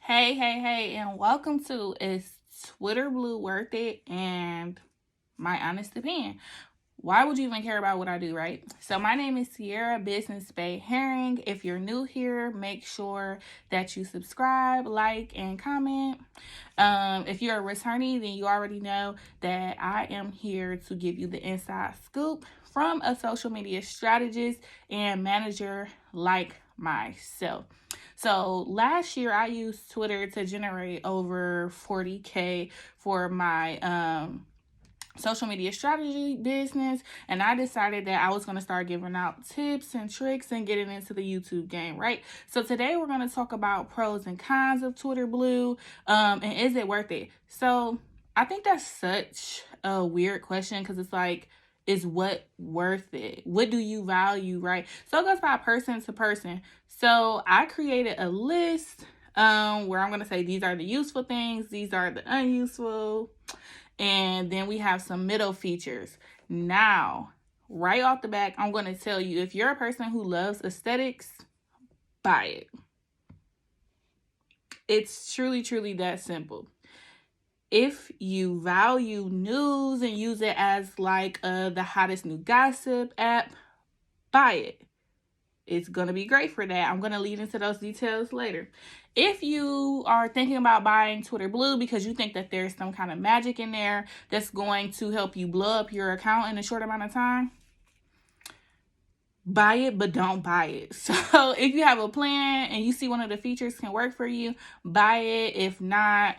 Hey, and welcome to Is Twitter Blue Worth It? And my honest opinion. Why would you even care about what I do, right? So, my name is Sierra Business Bay Herring. If you're new here, make sure that you subscribe, like, and comment. If you're a returnee, then you already know that I am here to give you the inside scoop from a social media strategist and manager like myself. So last year I used Twitter to generate over 40K for my social media strategy business, and I decided that I was going to start giving out tips and tricks and getting into the YouTube game, right? So today we're going to talk about pros and cons of Twitter Blue, and is it worth it? So I think that's such a weird question because it's like, is what worth it? What do you value, right? So it goes by person to person. So I created a list where I'm going to say these are the useful things, these are the unuseful, and then we have some middle features. Now, right off the back, I'm going to tell you, if you're a person who loves aesthetics, buy it. It's truly that simple. If you value news and use it as like the hottest new gossip app, buy it. It's going to be great for that. I'm going to lead into those details later. If you are thinking about buying Twitter Blue because you think that there's some kind of magic in there that's going to help you blow up your account in a short amount of time, buy it, but don't buy it. So if you have a plan and you see one of the features can work for you, buy it. If not,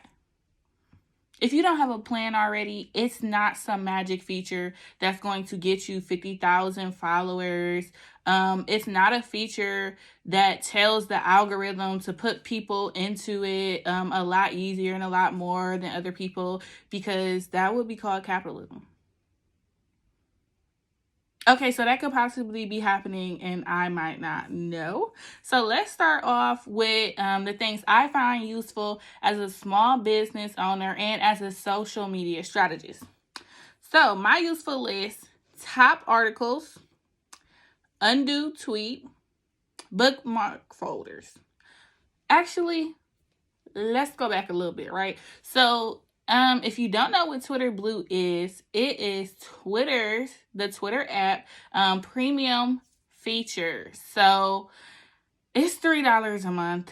if you don't have a plan already, it's not some magic feature that's going to get you 50,000 followers. It's not a feature that tells the algorithm to put people into it a lot easier and a lot more than other people, because that would be called capitalism. Okay, so that could possibly be happening and I might not know. So let's start off with the things I find useful as a small business owner and as a social media strategist. So my useful list: top articles, undo tweet, bookmark folders. Actually, let's go back a little bit, right? So if you don't know what Twitter Blue is, it is the Twitter app, premium feature. So it's $3 a month.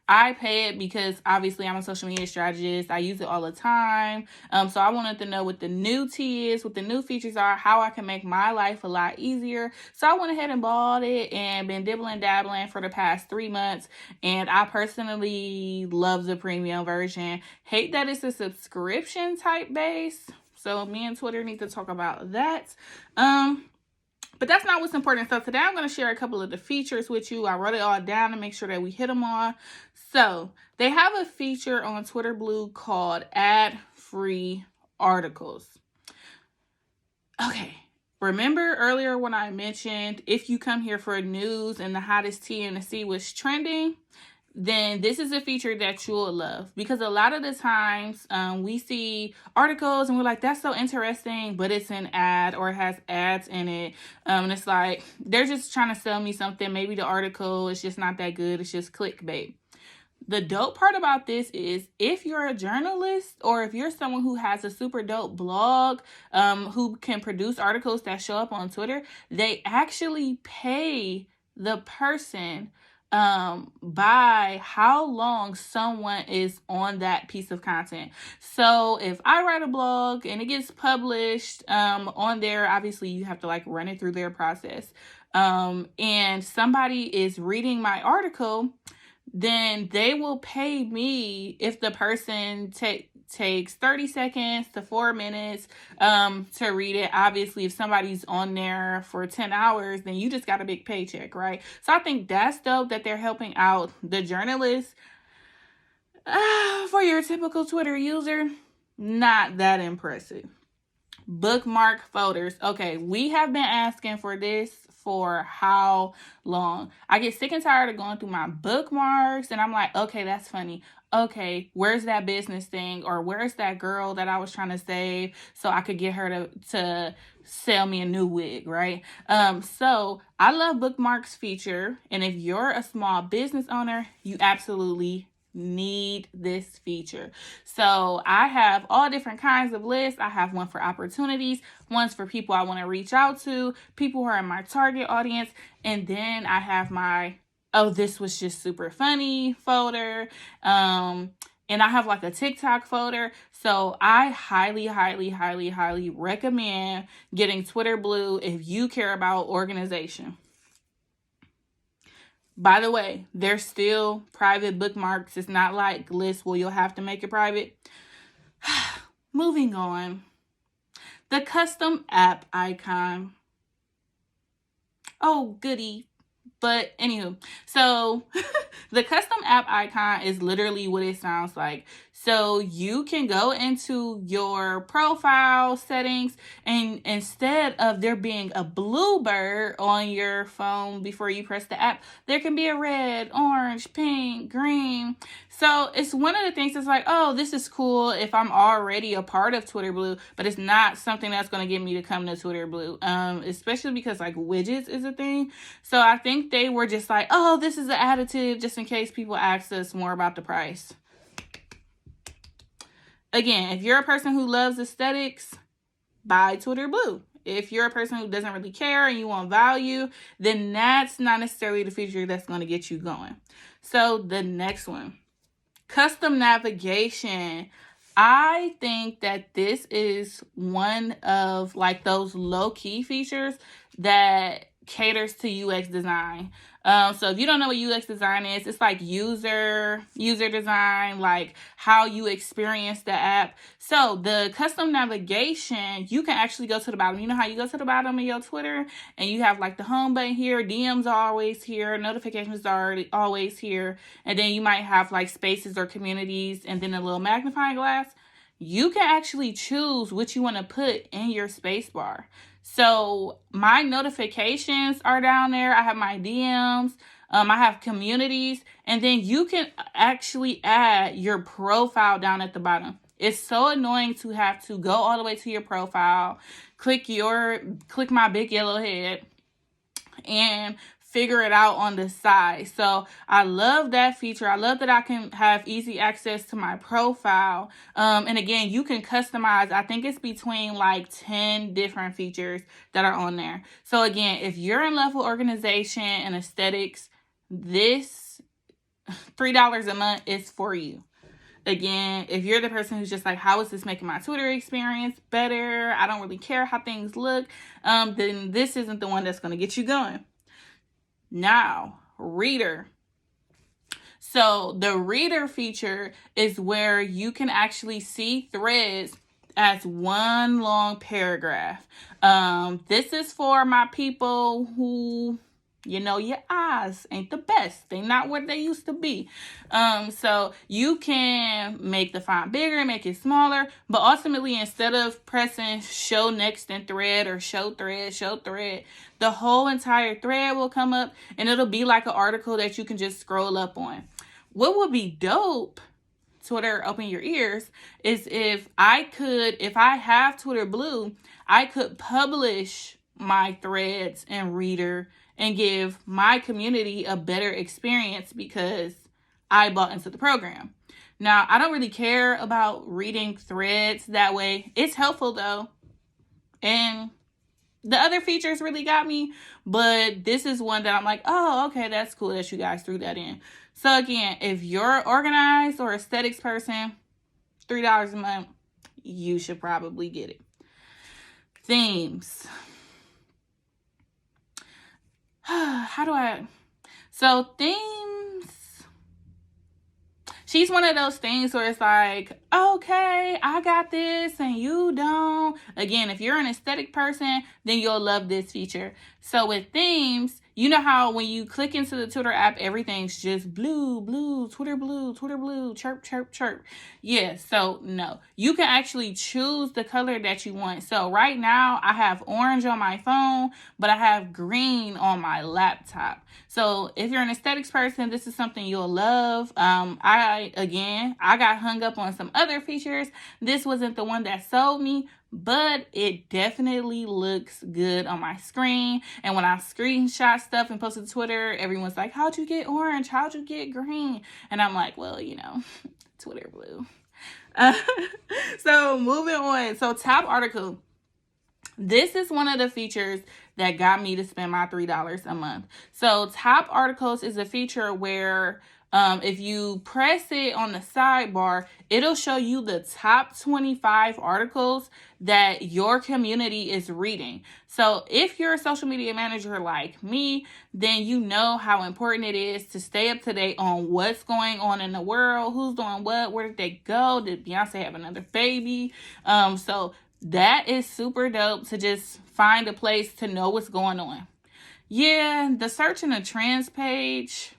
I pay it because obviously I'm a social media strategist. I use it all the time. So I wanted to know what the new tea is, what the new features are, how I can make my life a lot easier. So I went ahead and bought it and been dibbling dabbling for the past 3 months. And I personally love the premium version. Hate that it's a subscription type base. So me and Twitter need to talk about that. But that's not what's important. So today I'm going to share a couple of the features with you. I wrote it all down to make sure that we hit them all. So they have a feature on Twitter Blue called ad-free articles. Okay. Remember earlier when I mentioned if you come here for news and the hottest tea and to see what's trending, then this is a feature that you'll love, because a lot of the times we see articles and we're like, that's so interesting, but it's an ad or it has ads in it. And it's like, they're just trying to sell me something. Maybe the article is just not that good. It's just clickbait. The dope part about this is if you're a journalist or if you're someone who has a super dope blog, who can produce articles that show up on Twitter, they actually pay the person by how long someone is on that piece of content. So if I write a blog and it gets published on there, obviously you have to like run it through their process. And somebody is reading my article, then they will pay me if the person takes 30 seconds to 4 minutes to read it. Obviously, if somebody's on there for 10 hours, then you just got a big paycheck, right? So I think that's dope that they're helping out the journalists. For your typical Twitter user, not that impressive. Bookmark folders. Okay, we have been asking for this for how long? I get sick and tired of going through my bookmarks and I'm like, okay, that's funny. Okay, where's that business thing, or where's that girl that I was trying to save so I could get her to sell me a new wig, right? So I love bookmarks feature, and if you're a small business owner, you absolutely need this feature. So I have all different kinds of lists. I have one for opportunities, one's for people I want to reach out to, people who are in my target audience, and then I have my, oh, this was just super funny folder. And I have like a TikTok folder. So I highly, highly, highly, highly recommend getting Twitter Blue if you care about organization. By the way, there's still private bookmarks. It's not like lists where you'll have to make it private. Moving on. The custom app icon. Oh, goody. But anywho, so the custom app icon is literally what it sounds like. So you can go into your profile settings, and instead of there being a blue bird on your phone before you press the app, there can be a red, orange, pink, green. So it's one of the things that's like, oh, this is cool if I'm already a part of Twitter Blue, but it's not something that's going to get me to come to Twitter Blue, especially because like widgets is a thing. So I think they were just like, oh, this is an additive just in case people ask us more about the price. Again, if you're a person who loves aesthetics, buy Twitter Blue. If you're a person who doesn't really care and you want value, then that's not necessarily the feature that's going to get you going. So the next one, custom navigation. I think that this is one of like those low-key features that caters to UX design. So if you don't know what UX design is, it's like user design, like how you experience the app. So the custom navigation, you can actually go to the bottom. You know how you go to the bottom of your Twitter and you have like the home button here, DMs are always here, notifications are always here, and then you might have like spaces or communities and then a little magnifying glass. You can actually choose what you want to put in your space bar. So my notifications are down there. I have my DMs. I have communities. And then you can actually add your profile down at the bottom. It's so annoying to have to go all the way to your profile, click my big yellow head, and figure it out on the side. So I love that feature. I love that I can have easy access to my profile. And again, you can customize. I think it's between like 10 different features that are on there. So again, if you're in love with organization and aesthetics, this $3 a month is for you. Again, if you're the person who's just like, how is this making my Twitter experience better? I don't really care how things look. Then this isn't the one that's going to get you going. Now, reader. So the reader feature is where you can actually see threads as one long paragraph. This is for my people who, you know, your eyes ain't the best. They not what they used to be. So you can make the font bigger, make it smaller, but ultimately instead of pressing show next in thread or show thread, the whole entire thread will come up and it'll be like an article that you can just scroll up on. What would be dope, Twitter, open your ears, is if I have Twitter Blue, I could publish my threads in Reader and give my community a better experience because I bought into the program. Now, I don't really care about reading threads that way. It's helpful though. And the other features really got me, but this is one that I'm like, oh, okay, that's cool that you guys threw that in. So again, if you're organized or aesthetics person, $3 a month, you should probably get it. Themes. So themes, she's one of those things where it's like, okay, I got this and you don't. Again, if you're an aesthetic person, then you'll love this feature. So with themes, you know how when you click into the Twitter app, everything's just blue, Twitter blue, chirp, chirp, chirp. Yeah, so no. You can actually choose the color that you want. So right now, I have orange on my phone, but I have green on my laptop. So if you're an aesthetics person, this is something you'll love. I got hung up on some other features. This wasn't the one that sold me, but it definitely looks good on my screen. And when I screenshot stuff and post it to Twitter, everyone's like, how'd you get orange? How'd you get green? And I'm like, well, Twitter blue. So moving on. So top article. This is one of the features that got me to spend my $3 a month. So top articles is a feature where if you press it on the sidebar, it'll show you the top 25 articles that your community is reading. So if you're a social media manager like me, then you know how important it is to stay up to date on what's going on in the world, who's doing what, where did they go, did Beyonce have another baby? So that is super dope to just find a place to know what's going on. Yeah, the search and the trends page,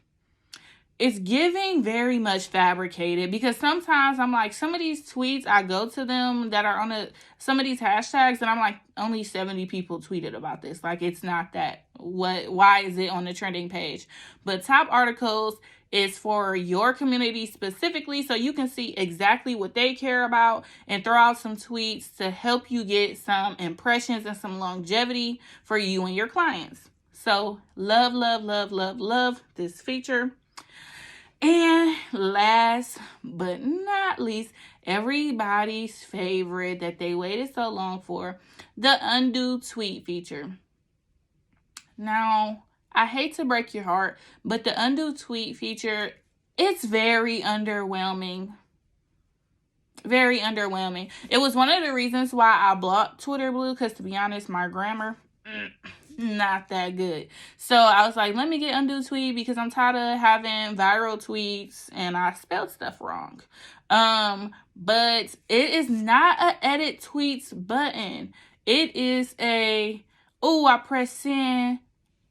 it's giving very much fabricated, because sometimes I'm like, some of these tweets, I go to them that are on some of these hashtags, and I'm like, only 70 people tweeted about this. Like, it's not that. Why is it on the trending page? But top articles is for your community specifically, so you can see exactly what they care about and throw out some tweets to help you get some impressions and some longevity for you and your clients. So love, love, love, love, love this feature. And last but not least, everybody's favorite that they waited so long for, the undo tweet feature. Now, I hate to break your heart, but the undo tweet feature, it's very underwhelming. Very underwhelming. It was one of the reasons why I blocked Twitter Blue, because to be honest, my grammar, not that good. So I was like, let me get undo tweet, because I'm tired of having viral tweets and I spelled stuff wrong. But it is not an edit tweets button. It is I pressed send.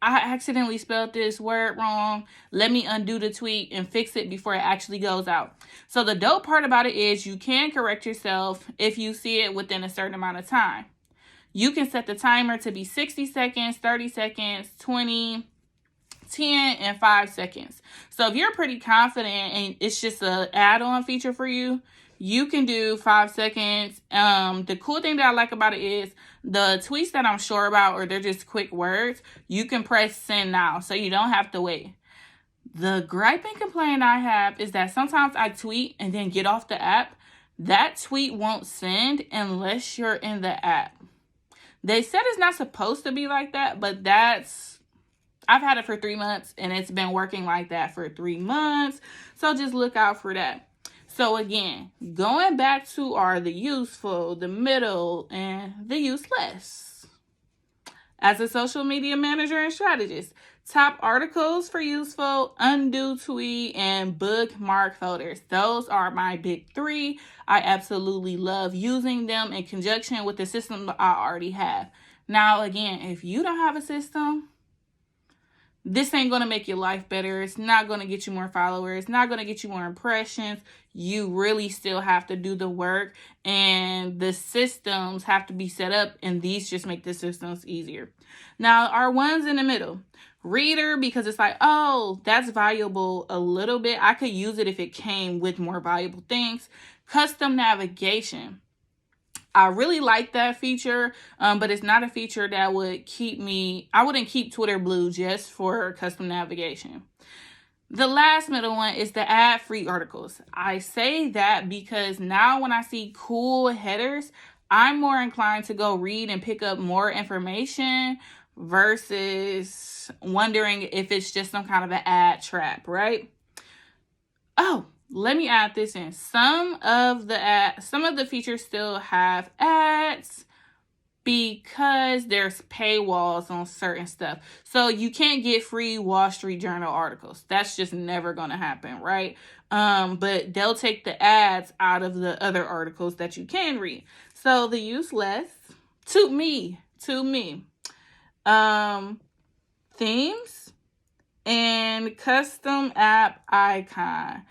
I accidentally spelled this word wrong. Let me undo the tweet and fix it before it actually goes out. So the dope part about it is you can correct yourself if you see it within a certain amount of time. You can set the timer to be 60 seconds, 30 seconds, 20, 10, and 5 seconds. So if you're pretty confident and it's just an add-on feature for you, you can do 5 seconds. The cool thing that I like about it is the tweets that I'm sure about, or they're just quick words, you can press send now, so you don't have to wait. The gripe and complaint I have is that sometimes I tweet and then get off the app. That tweet won't send unless you're in the app. They said it's not supposed to be like that, but I've had it for 3 months and it's been working like that for 3 months. So just look out for that. So again, going back to the useful, the middle, and the useless. As a social media manager and strategist, top articles for useful, undo tweet, and bookmark folders. Those are my big 3. I absolutely love using them in conjunction with the system that I already have. Now, again, if you don't have a system, this ain't going to make your life better. It's not going to get you more followers. It's not going to get you more impressions. You really still have to do the work, and the systems have to be set up, and these just make the systems easier. Now, our ones in the middle. Reader, because it's like, oh, that's valuable a little bit. I could use it if it came with more valuable things. Custom navigation. I really like that feature, but it's not a feature that would I wouldn't keep Twitter Blue just for custom navigation. The last middle one is the ad-free articles. I say that because now when I see cool headers, I'm more inclined to go read and pick up more information versus wondering if it's just some kind of an ad trap, right? Oh, let me add this in. Some of the features still have ads because there's paywalls on certain stuff. So you can't get free Wall Street Journal articles. That's just never going to happen, right? But they'll take the ads out of the other articles that you can read. So the useless, to me, themes and custom app icon.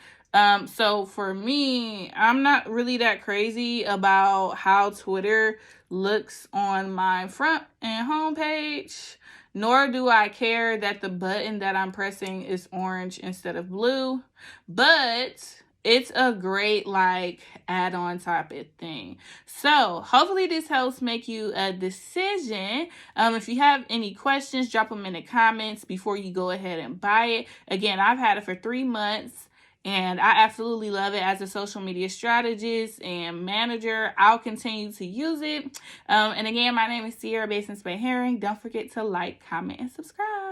So for me, I'm not really that crazy about how Twitter looks on my front and home page, nor do I care that the button that I'm pressing is orange instead of blue. But it's a great like add-on topic thing. So hopefully this helps make you a decision. If you have any questions, drop them in the comments before you go ahead and buy it. Again, I've had it for 3 months and I absolutely love it as a social media strategist and manager. I'll continue to use it. And again, my name is Sierra Basin Spay Herring. Don't forget to like, comment, and subscribe.